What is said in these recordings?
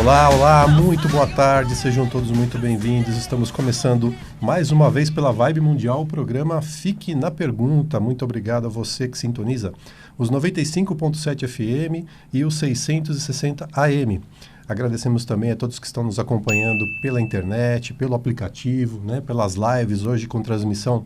Olá, olá, muito boa tarde, sejam todos muito bem-vindos. Estamos começando mais uma vez pela Vibe Mundial o programa Fique na Pergunta. Muito obrigado a você que sintoniza os 95.7 FM e os 660 AM. Agradecemos também a todos que estão nos acompanhando pela internet, pelo aplicativo, pelas lives hoje com transmissão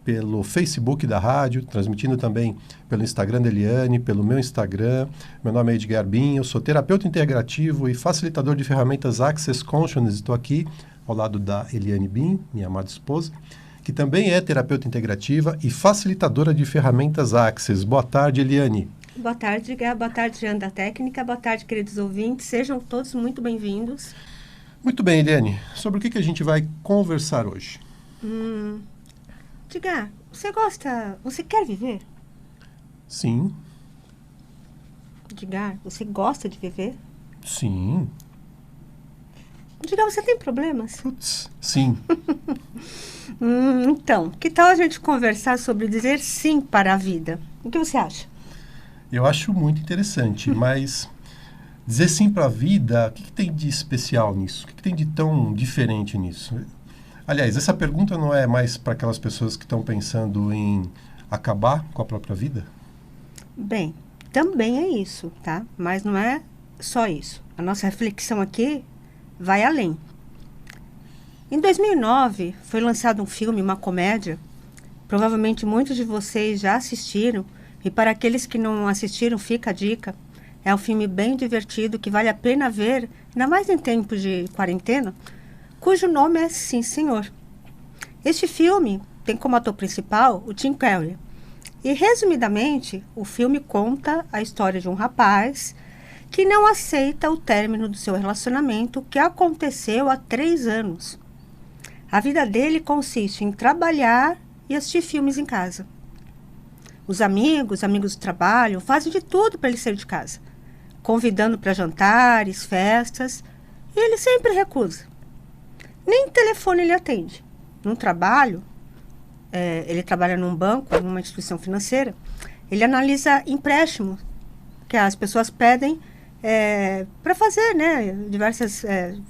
pelo Facebook da rádio, transmitindo também pelo Instagram da Eliane, pelo meu Instagram. Meu nome é Edgar Binho, sou terapeuta integrativo e facilitador de ferramentas Access Consciousness. Estou aqui ao lado da Eliane Bin, minha amada esposa, que também é terapeuta integrativa e facilitadora de ferramentas Access. Boa tarde, Eliane. Boa tarde, Edgar. Boa tarde, Jean da Técnica. Boa tarde, queridos ouvintes. Sejam todos muito bem-vindos. Muito bem, Eliane. Sobre o que a gente vai conversar hoje? Edgar, você quer viver? Sim. Edgar, você gosta de viver? Sim. Edgar, você tem problemas? Putz, sim. Então, que tal a gente conversar sobre dizer sim para a vida? O que você acha? Eu acho muito interessante, mas dizer sim para a vida, o que tem de especial nisso? O que tem de tão diferente nisso? Aliás, essa pergunta não é mais para aquelas pessoas que estão pensando em acabar com a própria vida? Bem, também é isso, tá? Mas não é só isso. A nossa reflexão aqui vai além. Em 2009, foi lançado um filme, uma comédia. Provavelmente muitos de vocês já assistiram. E para aqueles que não assistiram, fica a dica. É um filme bem divertido, que vale a pena ver, ainda mais em tempos de quarentena, cujo nome é Sim, Senhor. Este filme tem como ator principal o Tim Curry. E, resumidamente, o filme conta a história de um rapaz que não aceita o término do seu relacionamento, que aconteceu há 3 anos. A vida dele consiste em trabalhar e assistir filmes em casa. Os amigos do trabalho, fazem de tudo para ele sair de casa, convidando para jantares, festas, e ele sempre recusa. Nem telefone ele atende. No trabalho, ele trabalha num banco, numa instituição financeira, ele analisa empréstimos que as pessoas pedem para fazer,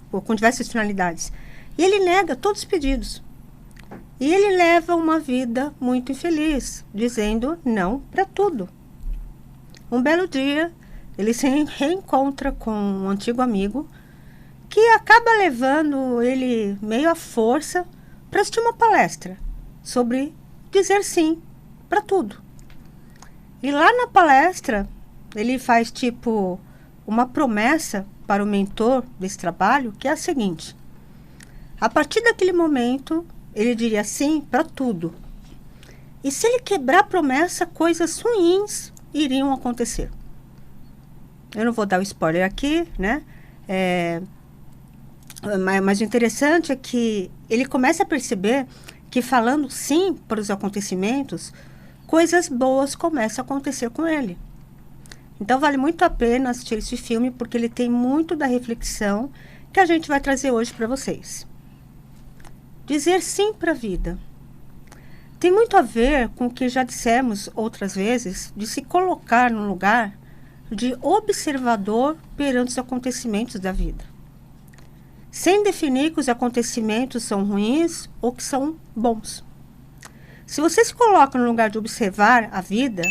com diversas finalidades. E ele nega todos os pedidos. E ele leva uma vida muito infeliz, dizendo não para tudo. Um belo dia, ele se reencontra com um antigo amigo que acaba levando ele meio à força para assistir uma palestra sobre dizer sim para tudo. E lá na palestra, ele faz uma promessa para o mentor desse trabalho, que é a seguinte: a partir daquele momento, ele diria sim para tudo. E se ele quebrar a promessa, coisas ruins iriam acontecer. Eu não vou dar o spoiler aqui, né? Mas o interessante é que ele começa a perceber que, falando sim para os acontecimentos, coisas boas começam a acontecer com ele. Então vale muito a pena assistir esse filme, porque ele tem muito da reflexão que a gente vai trazer hoje para vocês. Dizer sim para a vida tem muito a ver com o que já dissemos outras vezes, de se colocar no lugar de observador perante os acontecimentos da vida, sem definir que os acontecimentos são ruins ou que são bons. Se você se coloca no lugar de observar a vida,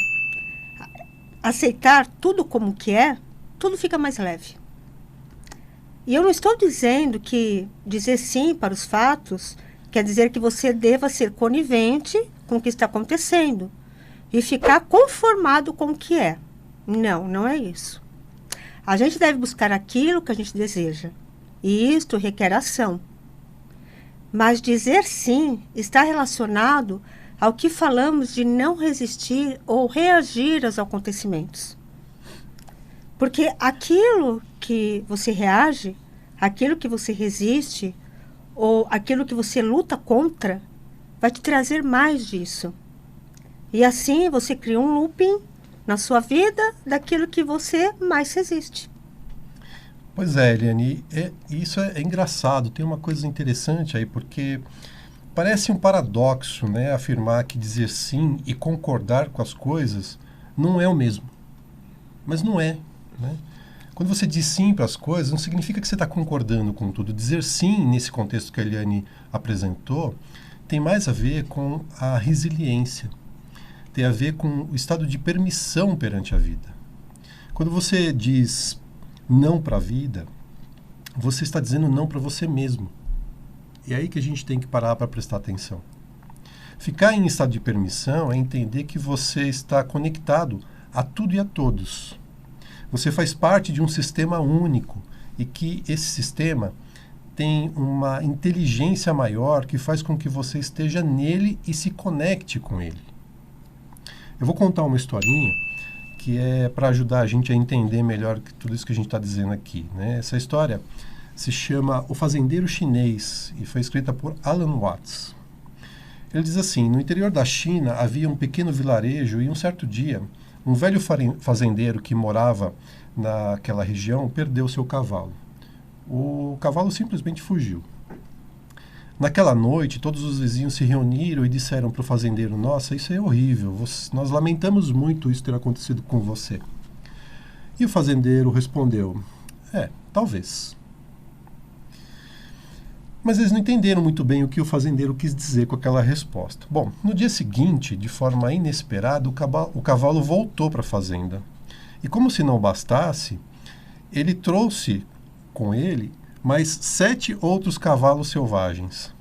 aceitar tudo como que é, tudo fica mais leve. E eu não estou dizendo que dizer sim para os fatos quer dizer que você deva ser conivente com o que está acontecendo e ficar conformado com o que é. Não, não é isso. A gente deve buscar aquilo que a gente deseja. E isto requer ação. Mas dizer sim está relacionado ao que falamos de não resistir ou reagir aos acontecimentos. Porque aquilo que você reage, aquilo que você resiste, ou aquilo que você luta contra, vai te trazer mais disso. E assim você cria um looping na sua vida daquilo que você mais resiste. Pois é, Eliane, isso é engraçado, tem uma coisa interessante aí, porque parece um paradoxo, afirmar que dizer sim e concordar com as coisas não é o mesmo. Mas não é, Quando você diz sim para as coisas, não significa que você está concordando com tudo. Dizer sim, nesse contexto que a Eliane apresentou, tem mais a ver com a resiliência. Tem a ver com o estado de permissão perante a vida. Quando você diz não para a vida, você está dizendo não para você mesmo. E é aí que a gente tem que parar para prestar atenção. Ficar em estado de permissão é entender que você está conectado a tudo e a todos. Você faz parte de um sistema único e que esse sistema tem uma inteligência maior que faz com que você esteja nele e se conecte com ele. Eu vou contar uma historinha que é para ajudar a gente a entender melhor tudo isso que a gente está dizendo aqui, né? Essa história se chama O Fazendeiro Chinês e foi escrita por Alan Watts. Ele diz assim: no interior da China havia um pequeno vilarejo e um certo dia um velho fazendeiro que morava naquela região perdeu seu cavalo. O cavalo simplesmente fugiu. Naquela noite, todos os vizinhos se reuniram e disseram para o fazendeiro: nossa, isso é horrível, nós lamentamos muito isso ter acontecido com você. E o fazendeiro respondeu: talvez. Mas eles não entenderam muito bem o que o fazendeiro quis dizer com aquela resposta. Bom, no dia seguinte, de forma inesperada, o cavalo voltou para a fazenda. E como se não bastasse, ele trouxe com ele mais 7 outros cavalos selvagens.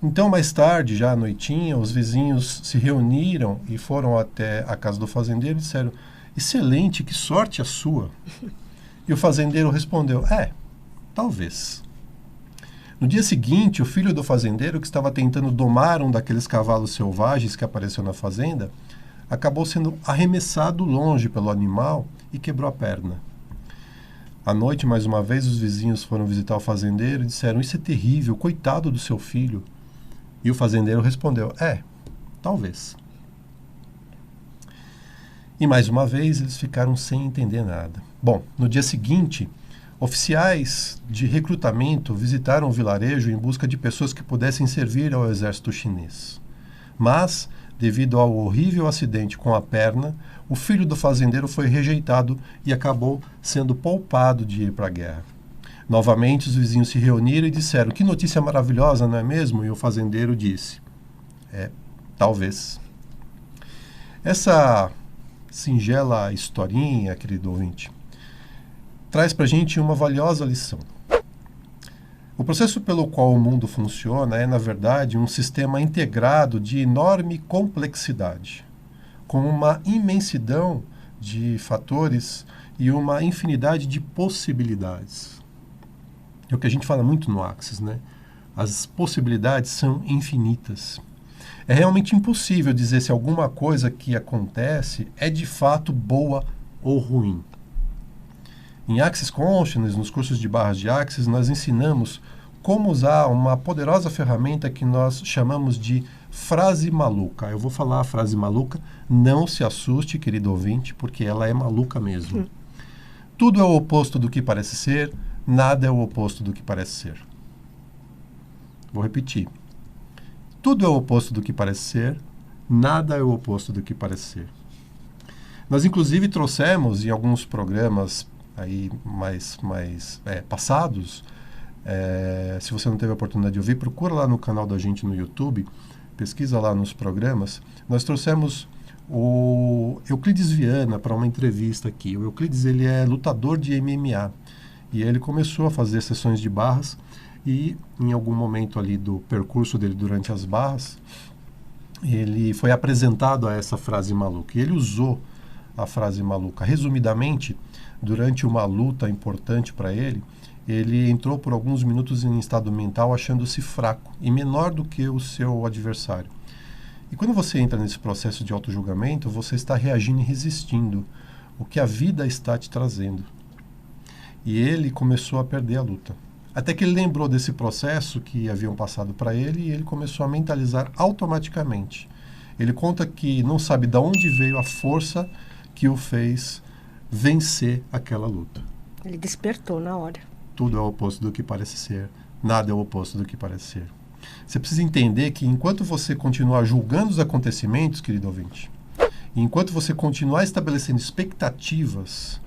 Então, mais tarde, já à noitinha, os vizinhos se reuniram e foram até a casa do fazendeiro e disseram: excelente, que sorte a sua. E o fazendeiro respondeu: talvez. No dia seguinte, o filho do fazendeiro, que estava tentando domar um daqueles cavalos selvagens que apareceu na fazenda, acabou sendo arremessado longe pelo animal e quebrou a perna. À noite, mais uma vez, os vizinhos foram visitar o fazendeiro e disseram: isso é terrível, coitado do seu filho. E o fazendeiro respondeu: talvez. E mais uma vez, eles ficaram sem entender nada. Bom, no dia seguinte, oficiais de recrutamento visitaram o vilarejo em busca de pessoas que pudessem servir ao exército chinês. Mas, devido ao horrível acidente com a perna, o filho do fazendeiro foi rejeitado e acabou sendo poupado de ir para a guerra. Novamente, os vizinhos se reuniram e disseram: que notícia maravilhosa, não é mesmo? E o fazendeiro disse: talvez. Essa singela historinha, querido ouvinte, traz para a gente uma valiosa lição. O processo pelo qual o mundo funciona é, na verdade, um sistema integrado de enorme complexidade, com uma imensidão de fatores e uma infinidade de possibilidades. É o que a gente fala muito no Axis, né? As possibilidades são infinitas. É realmente impossível dizer se alguma coisa que acontece é de fato boa ou ruim. Em Axis Consciousness, nos cursos de barras de Axis, nós ensinamos como usar uma poderosa ferramenta que nós chamamos de frase maluca. Eu vou falar a frase maluca, não se assuste, querido ouvinte, porque ela é maluca mesmo. Tudo é o oposto do que parece ser, nada é o oposto do que parece ser. Vou repetir. Tudo é o oposto do que parece ser, nada é o oposto do que parece ser. Nós, inclusive, trouxemos em alguns programas aí mais passados, se você não teve a oportunidade de ouvir, procura lá no canal da gente no YouTube, pesquisa lá nos programas. Nós trouxemos o Euclides Viana para uma entrevista aqui. O Euclides, ele é lutador de MMA e ele começou a fazer sessões de barras e em algum momento ali do percurso dele durante as barras, ele foi apresentado a essa frase maluca e ele usou a frase maluca. Resumidamente, durante uma luta importante para ele, ele entrou por alguns minutos em estado mental achando-se fraco e menor do que o seu adversário. E quando você entra nesse processo de autojulgamento, você está reagindo e resistindo o que a vida está te trazendo. E ele começou a perder a luta. Até que ele lembrou desse processo que haviam passado para ele e ele começou a mentalizar automaticamente. Ele conta que não sabe de onde veio a força que o fez vencer aquela luta. Ele despertou na hora. Tudo é o oposto do que parece ser. Nada é o oposto do que parece ser. Você precisa entender que enquanto você continuar julgando os acontecimentos, querido ouvinte, e enquanto você continuar estabelecendo expectativas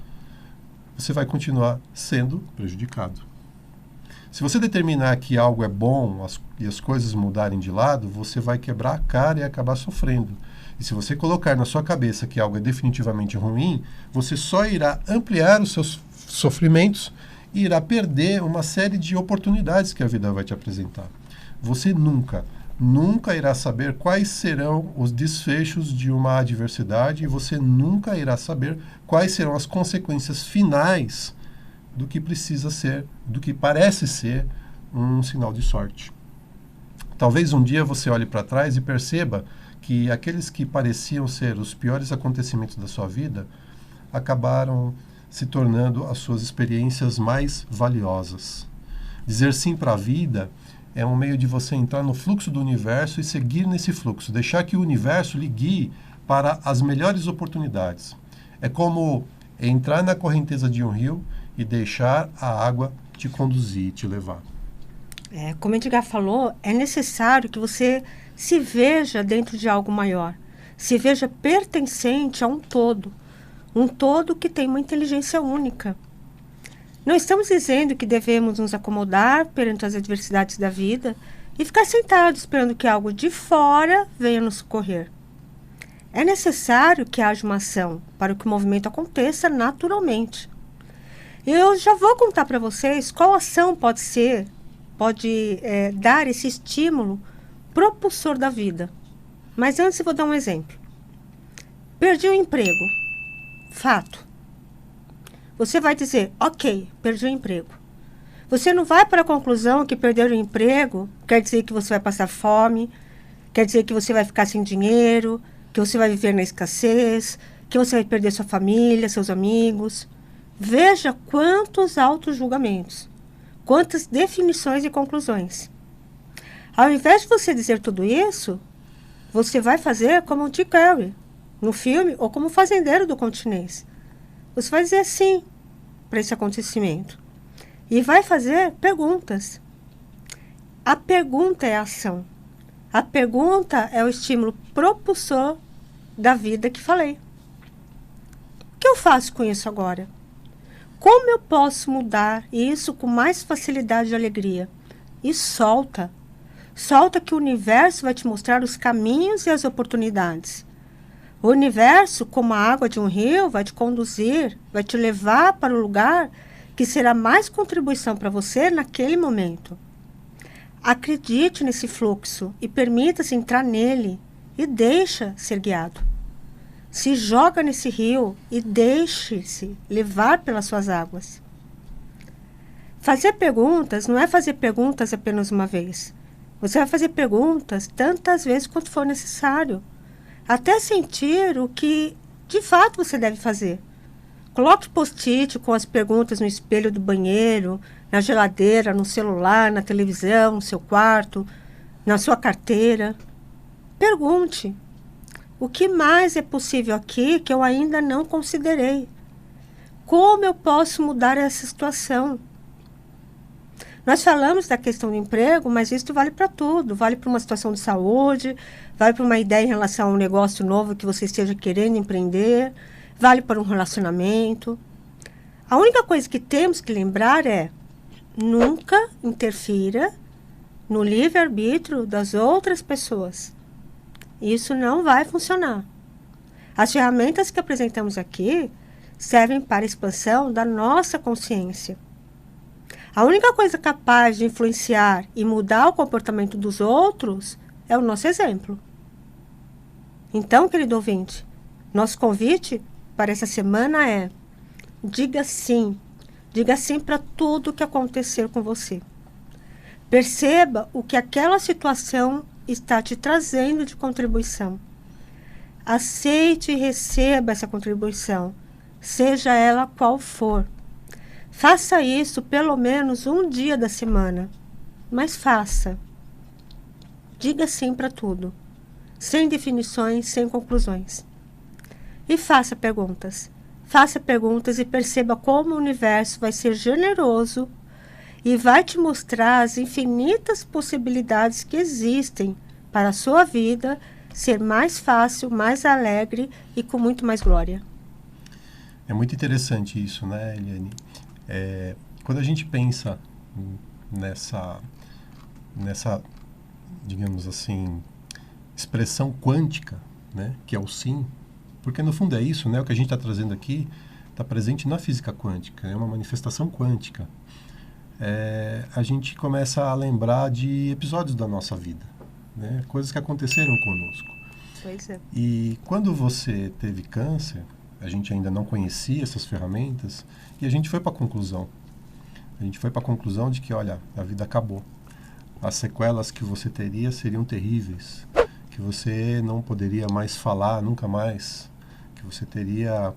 você vai continuar sendo prejudicado. Se você determinar que algo é bom e as coisas mudarem de lado, você vai quebrar a cara e acabar sofrendo. E se você colocar na sua cabeça que algo é definitivamente ruim, você só irá ampliar os seus sofrimentos e irá perder uma série de oportunidades que a vida vai te apresentar. Você nunca irá saber quais serão os desfechos de uma adversidade e você nunca irá saber quais serão as consequências finais do que precisa ser, do que parece ser um sinal de sorte. Talvez um dia você olhe para trás e perceba que aqueles que pareciam ser os piores acontecimentos da sua vida acabaram se tornando as suas experiências mais valiosas. Dizer sim para a vida é um meio de você entrar no fluxo do universo e seguir nesse fluxo, deixar que o universo lhe guie para as melhores oportunidades. É como entrar na correnteza de um rio e deixar a água te conduzir, te levar. Como o Edgar falou, é necessário que você se veja dentro de algo maior, se veja pertencente a um todo que tem uma inteligência única. Não estamos dizendo que devemos nos acomodar perante as adversidades da vida e ficar sentados esperando que algo de fora venha nos socorrer. É necessário que haja uma ação para que o movimento aconteça naturalmente. Eu já vou contar para vocês qual ação pode dar esse estímulo propulsor da vida. Mas antes eu vou dar um exemplo. Perdi o emprego. Fato. Você vai dizer, ok, perdi o emprego. Você não vai para a conclusão que perder o emprego quer dizer que você vai passar fome, quer dizer que você vai ficar sem dinheiro, que você vai viver na escassez, que você vai perder sua família, seus amigos. Veja quantos auto-julgamentos, quantas definições e conclusões. Ao invés de você dizer tudo isso, você vai fazer como o Tim Curry, no filme, ou como o fazendeiro do continente. Você vai dizer sim para esse acontecimento. E vai fazer perguntas. A pergunta é a ação. A pergunta é o estímulo propulsor da vida que falei. O que eu faço com isso agora? Como eu posso mudar isso com mais facilidade e alegria? E solta. Solta que o universo vai te mostrar os caminhos e as oportunidades. O universo, como a água de um rio, vai te conduzir, vai te levar para o lugar que será mais contribuição para você naquele momento. Acredite nesse fluxo e permita-se entrar nele e deixa ser guiado. Se joga nesse rio e deixe-se levar pelas suas águas. Fazer perguntas não é fazer perguntas apenas uma vez. Você vai fazer perguntas tantas vezes quanto for necessário, até sentir o que de fato você deve fazer. Coloque post-it com as perguntas no espelho do banheiro, na geladeira, no celular, na televisão, no seu quarto, na sua carteira. Pergunte. O que mais é possível aqui que eu ainda não considerei? Como eu posso mudar essa situação? Nós falamos da questão do emprego, mas isso vale para tudo. Vale para uma situação de saúde, vale para uma ideia em relação a um negócio novo que você esteja querendo empreender, vale para um relacionamento. A única coisa que temos que lembrar é nunca interfira no livre-arbítrio das outras pessoas. Isso não vai funcionar. As ferramentas que apresentamos aqui servem para a expansão da nossa consciência. A única coisa capaz de influenciar e mudar o comportamento dos outros é o nosso exemplo. Então, querido ouvinte, nosso convite para essa semana é: diga sim para tudo que acontecer com você. Perceba o que aquela situação está te trazendo de contribuição. Aceite e receba essa contribuição, seja ela qual for. Faça isso pelo menos um dia da semana, mas faça. Diga sim para tudo, sem definições, sem conclusões. E faça perguntas. Faça perguntas e perceba como o universo vai ser generoso e vai te mostrar as infinitas possibilidades que existem para a sua vida ser mais fácil, mais alegre e com muito mais glória. É muito interessante isso, né, Eliane? Quando a gente pensa nessa, digamos assim, expressão quântica, né, que é o sim, porque no fundo é isso, né, o que a gente está trazendo aqui está presente na física quântica, é uma manifestação quântica. A gente começa a lembrar de episódios da nossa vida, né, coisas que aconteceram conosco. Pois é. E quando você teve câncer, a gente ainda não conhecia essas ferramentas e a gente foi para a conclusão. A gente foi para a conclusão de que, olha, a vida acabou. As sequelas que você teria seriam terríveis, que você não poderia mais falar nunca mais, que você teria,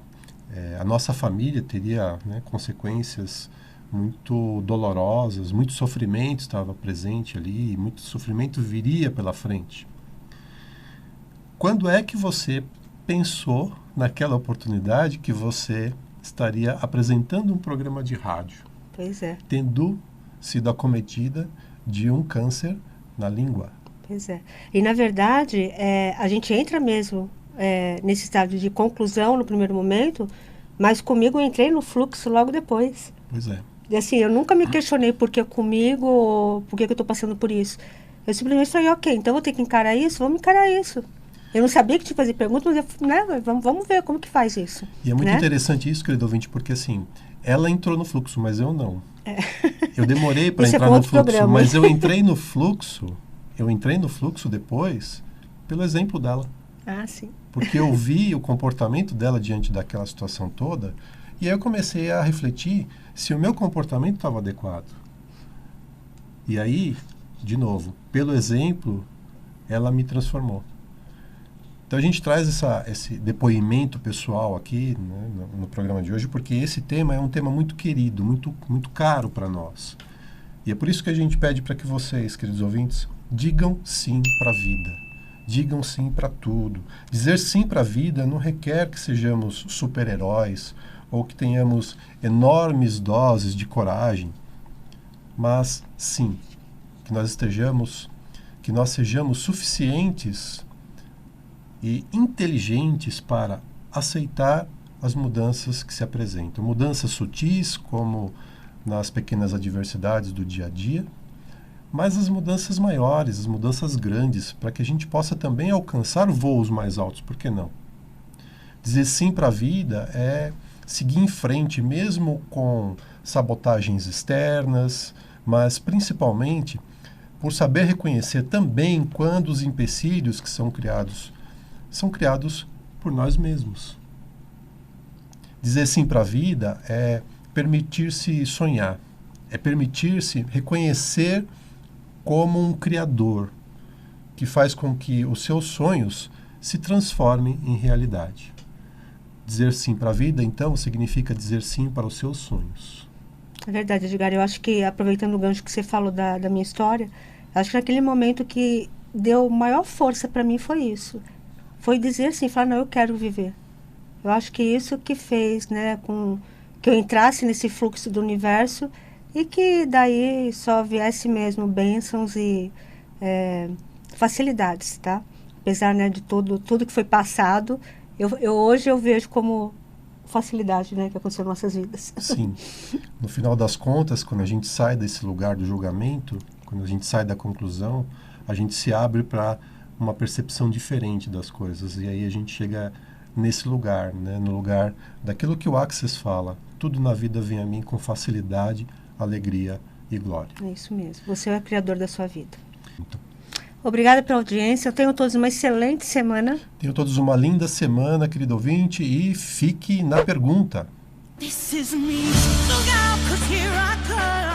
a nossa família teria, né, consequências muito dolorosas, muito sofrimento estava presente ali, muito sofrimento viria pela frente. Quando é que você pensou naquela oportunidade que você estaria apresentando um programa de rádio? Pois é. Tendo sido acometida de um câncer na língua. Pois é. E, na verdade, a gente entra mesmo nesse estado de conclusão no primeiro momento, mas comigo eu entrei no fluxo logo depois. Pois é. E assim, eu nunca me questionei por que comigo, ou por que eu estou passando por isso. Eu simplesmente falei, ok, então vou ter que encarar isso, vamos encarar isso. Eu não sabia que tinha que fazer perguntas, mas né, vamos ver como que faz isso. E é muito né? interessante isso, querido ouvinte, porque assim, ela entrou no fluxo, mas eu não. Eu demorei para entrar no fluxo, programa. mas eu entrei no fluxo depois pelo exemplo dela. Ah, sim. Porque eu vi o comportamento dela diante daquela situação toda, e aí eu comecei a refletir se o meu comportamento estava adequado. E aí, de novo, pelo exemplo, ela me transformou. Então a gente traz esse depoimento pessoal aqui, né, no programa de hoje, porque esse tema é um tema muito querido, muito, muito caro para nós. E é por isso que a gente pede para que vocês, queridos ouvintes, digam sim para a vida. Digam sim para tudo. Dizer sim para a vida não requer que sejamos super-heróis ou que tenhamos enormes doses de coragem, mas sim, que nós sejamos suficientes e inteligentes para aceitar as mudanças que se apresentam. Mudanças sutis, como nas pequenas adversidades do dia a dia, mas as mudanças maiores, as mudanças grandes, para que a gente possa também alcançar voos mais altos, por que não? Dizer sim para a vida é seguir em frente, mesmo com sabotagens externas, mas principalmente por saber reconhecer também quando os empecilhos que são criados por nós mesmos. Dizer sim para a vida é permitir-se sonhar, é permitir-se reconhecer como um criador que faz com que os seus sonhos se transformem em realidade. Dizer sim para a vida, então, significa dizer sim para os seus sonhos. É verdade, Edgar. Eu acho que, aproveitando o gancho que você falou da minha história, acho que naquele momento que deu maior força para mim foi isso. Foi dizer assim, falar, não, eu quero viver. Eu acho que isso que fez, né, que eu entrasse nesse fluxo do universo e que daí só viesse mesmo bênçãos e facilidades, tá? Apesar, né, de tudo que foi passado, hoje eu vejo como facilidade, né, que aconteceu em nossas vidas. Sim. No final das contas, quando a gente sai desse lugar do julgamento, quando a gente sai da conclusão, a gente se abre para uma percepção diferente das coisas. E aí a gente chega nesse lugar, né, no lugar daquilo que o Access fala. Tudo na vida vem a mim com facilidade, alegria e glória. É isso mesmo. Você é o criador da sua vida. Então, obrigada pela audiência. Tenham todos uma excelente semana. tenham todos uma linda semana, querido ouvinte, e fique na pergunta. This is me. Look out, 'cause here I come.